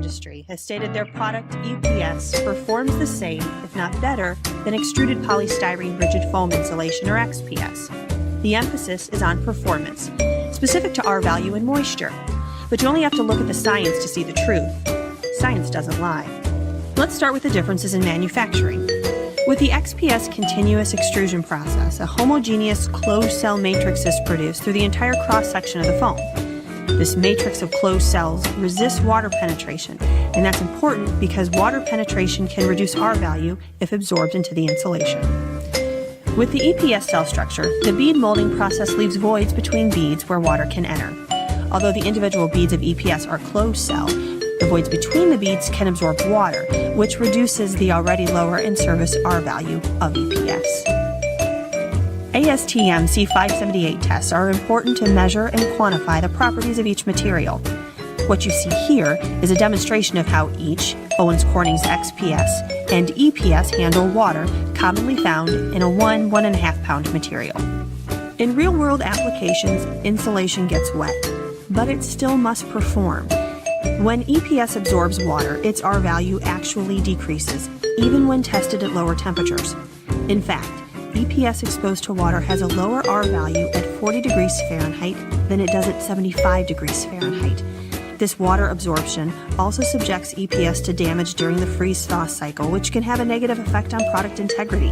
industry has stated their product EPS performs the same, if not better, than extruded polystyrene rigid foam insulation or XPS. The emphasis is on performance, specific to R value and moisture. But you only have to look at the science to see the truth. Science doesn't lie. Let's start with the differences in manufacturing. With the XPS continuous extrusion process, a homogeneous closed cell matrix is produced through the entire cross-section of the foam. This matrix of closed cells resists water penetration, and that's important because water penetration can reduce R value if absorbed into the insulation. With the EPS cell structure, the bead molding process leaves voids between beads where water can enter. Although the individual beads of EPS are closed cell, the voids between the beads can absorb water, which reduces the already lower in-service R value of EPS. ASTM C578 tests are important to measure and quantify the properties of each material. What you see here is a demonstration of how each, Owens Corning's XPS and EPS handle water commonly found in a 1.5 pound material. In real-world applications, insulation gets wet, but it still must perform. When EPS absorbs water, its R value actually decreases, even when tested at lower temperatures. In fact, EPS exposed to water has a lower R value at 40 degrees Fahrenheit than it does at 75 degrees Fahrenheit. This water absorption also subjects EPS to damage during the freeze-thaw cycle, which can have a negative effect on product integrity.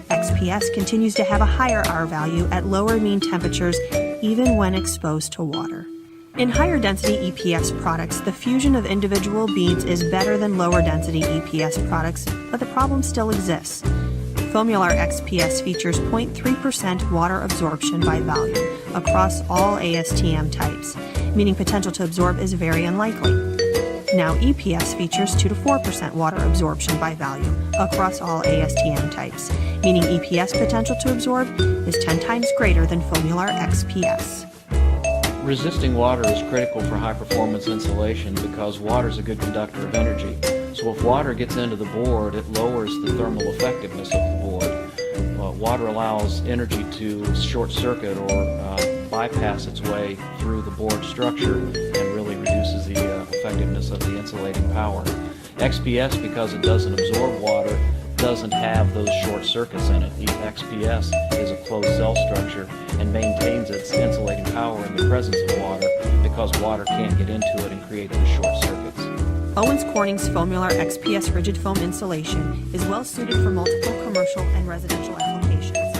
XPS continues to have a higher R value at lower mean temperatures, even when exposed to water. In higher density EPS products, the fusion of individual beads is better than lower density EPS products, but the problem still exists. Foamular XPS features 0.3% water absorption by volume across all ASTM types, meaning potential to absorb is very unlikely. Now EPS features 2 to 4% water absorption by volume across all ASTM types, meaning EPS potential to absorb is 10 times greater than foamular XPS. Resisting water is critical for high-performance insulation because water is a good conductor of energy. So if water gets into the board, it lowers the thermal effectiveness of the board. Water allows energy to short-circuit or bypass its way through the board structure and really reduces the effectiveness of the insulating power. XPS, because it doesn't absorb water, doesn't have those short circuits in it. The XPS is a closed cell structure and maintains its insulating power in the presence of water because water can't get into it and create those short circuits. Owens Corning's Foamular XPS rigid foam insulation is well suited for multiple commercial and residential applications.